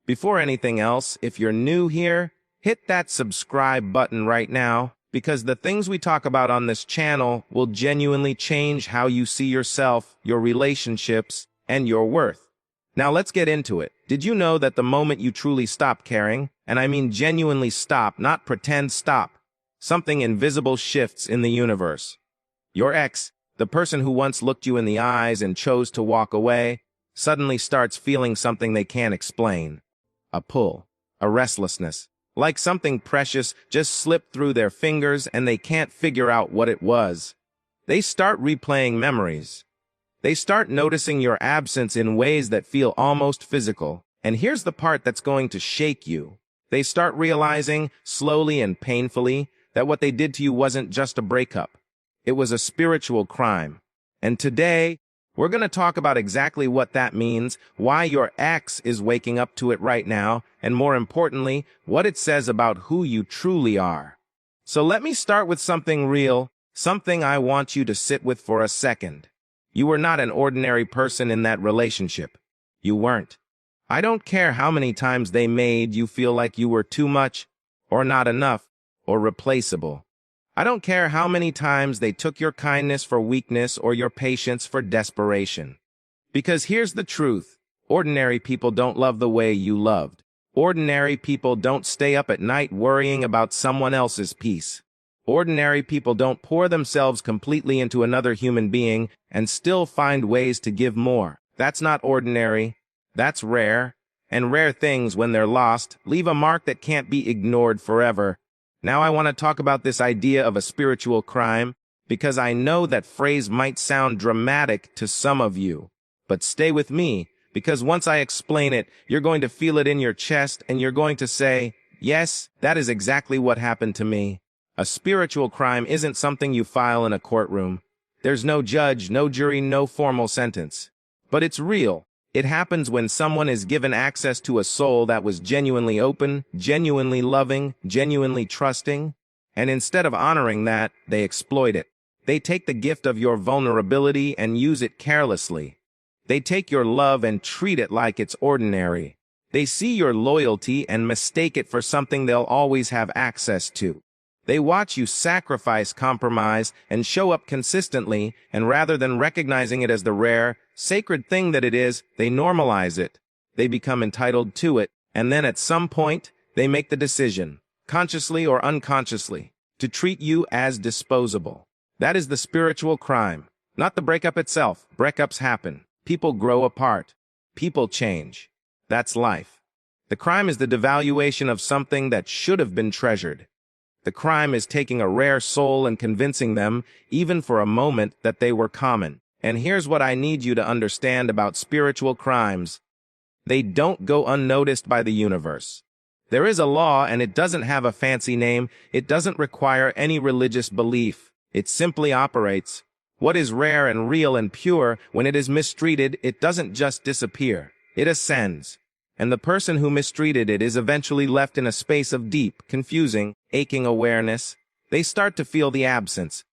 Before anything else, if you're new here, hit that subscribe button right now, because the things we talk about on this channel will genuinely change how you see yourself, your relationships, and your worth. Now let's get into it. Did you know that the moment you truly stop caring, and I mean genuinely stop, not pretend stop, something invisible shifts in the universe? Your ex, the person who once looked you in the eyes and chose to walk away, suddenly starts feeling something they can't explain. A pull, a restlessness, like something precious just slipped through their fingers and they can't figure out what it was. They start replaying memories. They start noticing your absence in ways that feel almost physical. And here's the part that's going to shake you. They start realizing, slowly and painfully, that what they did to you wasn't just a breakup. It was a spiritual crime. And today, we're going to talk about exactly what that means, why your ex is waking up to it right now, and more importantly, what it says about who you truly are. So let me start with something real, something I want you to sit with for a second. You were not an ordinary person in that relationship. You weren't. I don't care how many times they made you feel like you were too much, or not enough, or replaceable. I don't care how many times they took your kindness for weakness or your patience for desperation. Because here's the truth. Ordinary people don't love the way you loved. Ordinary people don't stay up at night worrying about someone else's peace. Ordinary people don't pour themselves completely into another human being and still find ways to give more. That's not ordinary. That's rare. And rare things, when they're lost, leave a mark that can't be ignored forever. Now I want to talk about this idea of a spiritual crime, because I know that phrase might sound dramatic to some of you. But stay with me, because once I explain it, you're going to feel it in your chest and you're going to say, yes, that is exactly what happened to me. A spiritual crime isn't something you file in a courtroom. There's no judge, no jury, no formal sentence. But it's real. It happens when someone is given access to a soul that was genuinely open, genuinely loving, genuinely trusting, and instead of honoring that, they exploit it. They take the gift of your vulnerability and use it carelessly. They take your love and treat it like it's ordinary. They see your loyalty and mistake it for something they'll always have access to. They watch you sacrifice, compromise, and show up consistently, and rather than recognizing it as the rare, sacred thing that it is, they normalize it. They become entitled to it, and then at some point, they make the decision, consciously or unconsciously, to treat you as disposable. That is the spiritual crime, not the breakup itself. Breakups happen. People grow apart. People change. That's life. The crime is the devaluation of something that should have been treasured. The crime is taking a rare soul and convincing them, even for a moment, that they were common. And here's what I need you to understand about spiritual crimes. They don't go unnoticed by the universe. There is a law, and it doesn't have a fancy name. It doesn't require any religious belief. It simply operates. What is rare and real and pure, when it is mistreated, it doesn't just disappear. It ascends. And the person who mistreated it is eventually left in a space of deep, confusing, aching awareness. They start to feel the absence,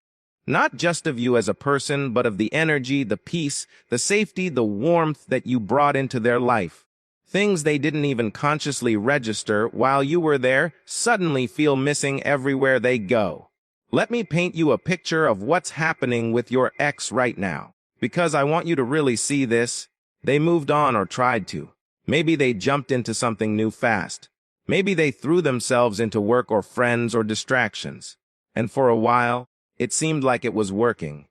not just of you as a person, but of the energy, the peace, the safety, the warmth that you brought into their life. Things they didn't even consciously register while you were there suddenly feel missing everywhere they go. Let me paint you a picture of what's happening with your ex right now, because I want you to really see this. They moved on or tried to. Maybe they jumped into something new fast. Maybe they threw themselves into work or friends or distractions. And for a while, it seemed like it was working.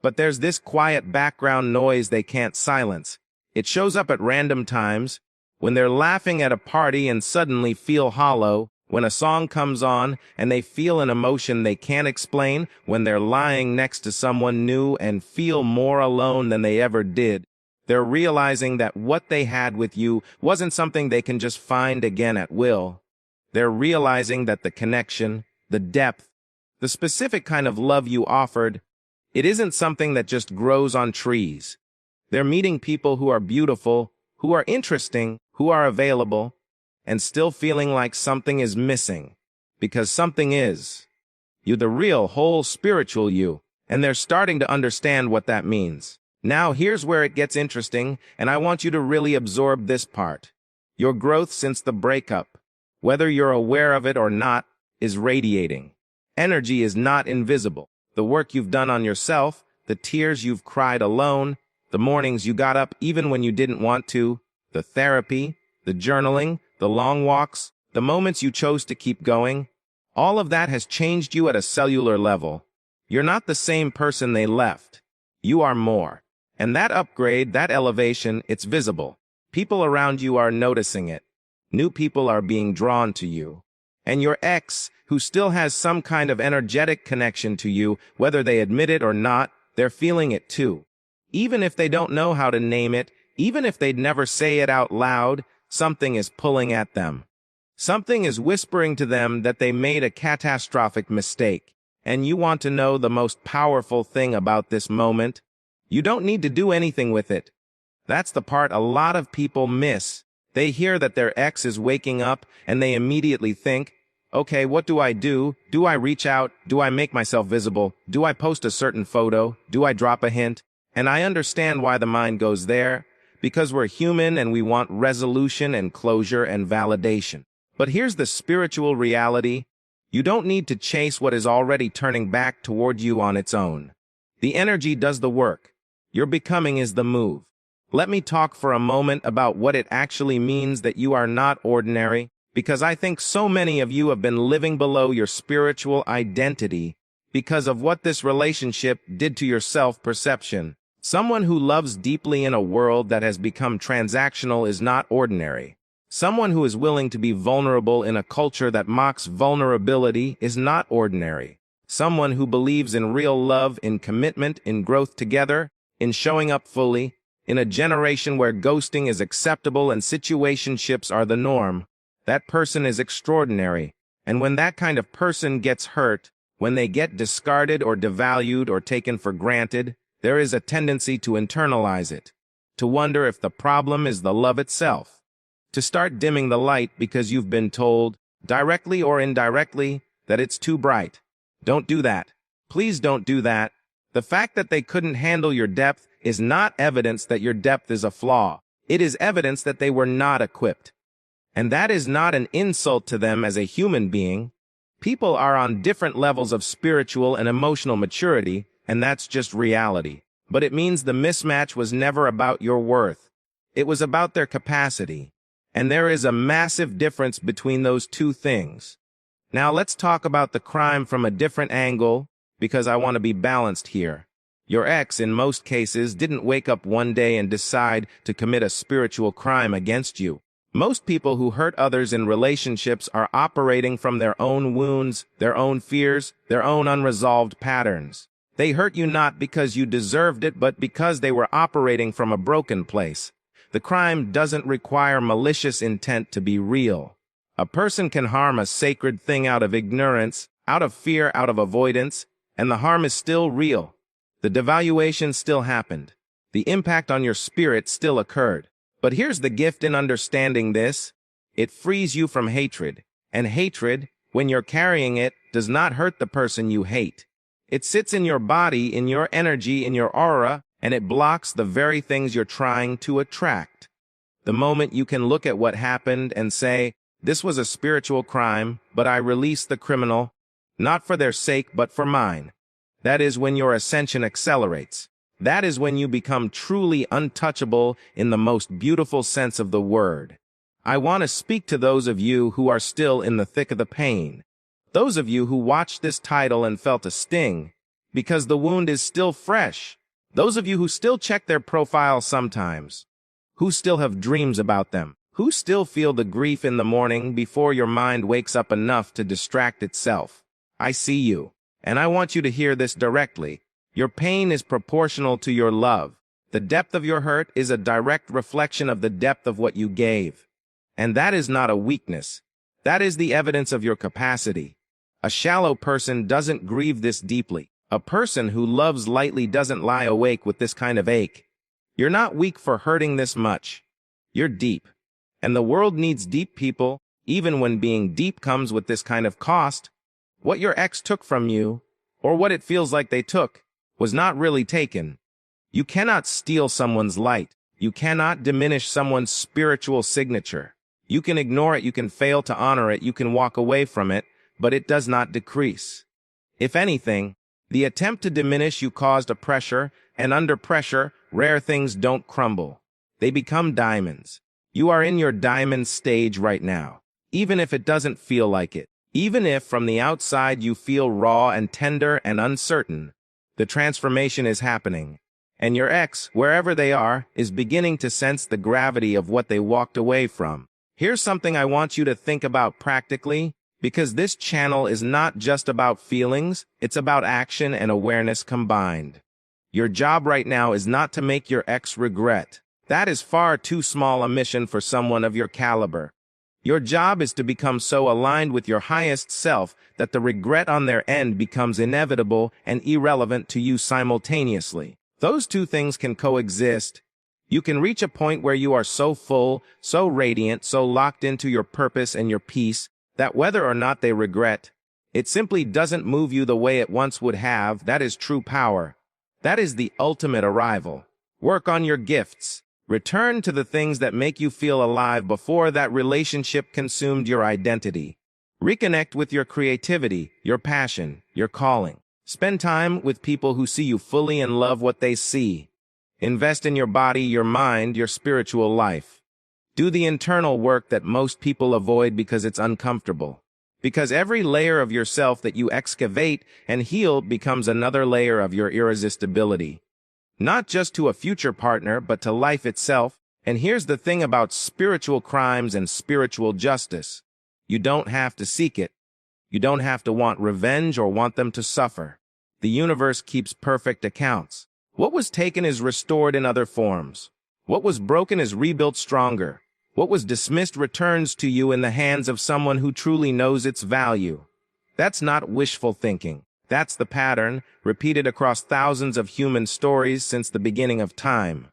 But there's this quiet background noise they can't silence. It shows up at random times, when they're laughing at a party and suddenly feel hollow, when a song comes on and they feel an emotion they can't explain, when they're lying next to someone new and feel more alone than they ever did. They're realizing that what they had with you wasn't something they can just find again at will. They're realizing that the connection, the depth, the specific kind of love you offered, it isn't something that just grows on trees. They're meeting people who are beautiful, who are interesting, who are available, and still feeling like something is missing. Because something is. You, the real, whole, spiritual you. And they're starting to understand what that means. Now here's where it gets interesting, and I want you to really absorb this part. Your growth since the breakup, whether you're aware of it or not, is radiating. Energy is not invisible. The work you've done on yourself, the tears you've cried alone, the mornings you got up even when you didn't want to, the therapy, the journaling, the long walks, the moments you chose to keep going, all of that has changed you at a cellular level. You're not the same person they left. You are more. And that upgrade, that elevation, it's visible. People around you are noticing it. New people are being drawn to you. And your ex, who still has some kind of energetic connection to you, whether they admit it or not, they're feeling it too. Even if they don't know how to name it, even if they'd never say it out loud, something is pulling at them. Something is whispering to them that they made a catastrophic mistake. And you want to know the most powerful thing about this moment? You don't need to do anything with it. That's the part a lot of people miss. They hear that their ex is waking up and they immediately think, okay, what do I do? Do I reach out? Do I make myself visible? Do I post a certain photo? Do I drop a hint? And I understand why the mind goes there, because we're human and we want resolution and closure and validation. But here's the spiritual reality. You don't need to chase what is already turning back toward you on its own. The energy does the work. Your becoming is the move. Let me talk for a moment about what it actually means that you are not ordinary, because I think so many of you have been living below your spiritual identity because of what this relationship did to your self-perception. Someone who loves deeply in a world that has become transactional is not ordinary. Someone who is willing to be vulnerable in a culture that mocks vulnerability is not ordinary. Someone who believes in real love, in commitment, in growth together, in showing up fully, in a generation where ghosting is acceptable and situationships are the norm, that person is extraordinary. And when that kind of person gets hurt, when they get discarded or devalued or taken for granted, there is a tendency to internalize it, to wonder if the problem is the love itself, to start dimming the light because you've been told, directly or indirectly, that it's too bright. Don't do that. Please don't do that. The fact that they couldn't handle your depth is not evidence that your depth is a flaw. It is evidence that they were not equipped. And that is not an insult to them as a human being. People are on different levels of spiritual and emotional maturity, and that's just reality. But it means the mismatch was never about your worth. It was about their capacity. And there is a massive difference between those two things. Now let's talk about the crime from a different angle, because I want to be balanced here. Your ex, in most cases, didn't wake up one day and decide to commit a spiritual crime against you. Most people who hurt others in relationships are operating from their own wounds, their own fears, their own unresolved patterns. They hurt you not because you deserved it, but because they were operating from a broken place. The crime doesn't require malicious intent to be real. A person can harm a sacred thing out of ignorance, out of fear, out of avoidance, and the harm is still real. The devaluation still happened. The impact on your spirit still occurred. But here's the gift in understanding this. It frees you from hatred. And hatred, when you're carrying it, does not hurt the person you hate. It sits in your body, in your energy, in your aura, and it blocks the very things you're trying to attract. The moment you can look at what happened and say, this was a spiritual crime, but I release the criminal, not for their sake, but for mine. That is when your ascension accelerates. That is when you become truly untouchable in the most beautiful sense of the word. I want to speak to those of you who are still in the thick of the pain. Those of you who watched this title and felt a sting, because the wound is still fresh. Those of you who still check their profile sometimes, who still have dreams about them, who still feel the grief in the morning before your mind wakes up enough to distract itself. I see you, and I want you to hear this directly. Your pain is proportional to your love. The depth of your hurt is a direct reflection of the depth of what you gave. And that is not a weakness. That is the evidence of your capacity. A shallow person doesn't grieve this deeply. A person who loves lightly doesn't lie awake with this kind of ache. You're not weak for hurting this much. You're deep. And the world needs deep people, even when being deep comes with this kind of cost. What your ex took from you, or what it feels like they took, was not really taken. You cannot steal someone's light. You cannot diminish someone's spiritual signature. You can ignore it, you can fail to honor it, you can walk away from it, but it does not decrease. If anything, the attempt to diminish you caused a pressure, and under pressure, rare things don't crumble. They become diamonds. You are in your diamond stage right now, even if it doesn't feel like it. Even if from the outside you feel raw and tender and uncertain, the transformation is happening. And your ex, wherever they are, is beginning to sense the gravity of what they walked away from. Here's something I want you to think about practically, because this channel is not just about feelings, it's about action and awareness combined. Your job right now is not to make your ex regret. That is far too small a mission for someone of your caliber. Your job is to become so aligned with your highest self that the regret on their end becomes inevitable and irrelevant to you simultaneously. Those two things can coexist. You can reach a point where you are so full, so radiant, so locked into your purpose and your peace, that whether or not they regret, it simply doesn't move you the way it once would have. That is true power. That is the ultimate arrival. Work on your gifts. Return to the things that make you feel alive before that relationship consumed your identity. Reconnect with your creativity, your passion, your calling. Spend time with people who see you fully and love what they see. Invest in your body, your mind, your spiritual life. Do the internal work that most people avoid because it's uncomfortable. Because every layer of yourself that you excavate and heal becomes another layer of your irresistibility. Not just to a future partner, but to life itself. And here's the thing about spiritual crimes and spiritual justice. You don't have to seek it. You don't have to want revenge or want them to suffer. The universe keeps perfect accounts. What was taken is restored in other forms. What was broken is rebuilt stronger. What was dismissed returns to you in the hands of someone who truly knows its value. That's not wishful thinking. That's the pattern, repeated across thousands of human stories since the beginning of time.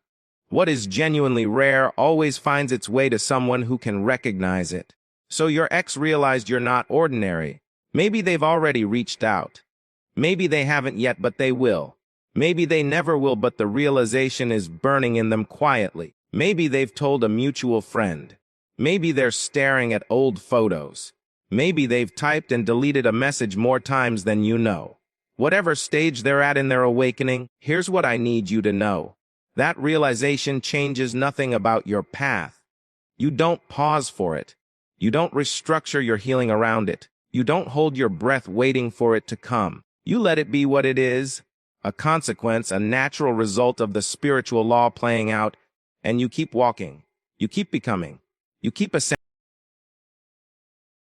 What is genuinely rare always finds its way to someone who can recognize it. So your ex realized you're not ordinary. Maybe they've already reached out. Maybe they haven't yet, but they will. Maybe they never will, but the realization is burning in them quietly. Maybe they've told a mutual friend. Maybe they're staring at old photos. Maybe they've typed and deleted a message more times than you know. Whatever stage they're at in their awakening, here's what I need you to know. That realization changes nothing about your path. You don't pause for it. You don't restructure your healing around it. You don't hold your breath waiting for it to come. You let it be what it is, a consequence, a natural result of the spiritual law playing out, and you keep walking. You keep becoming. You keep ascending.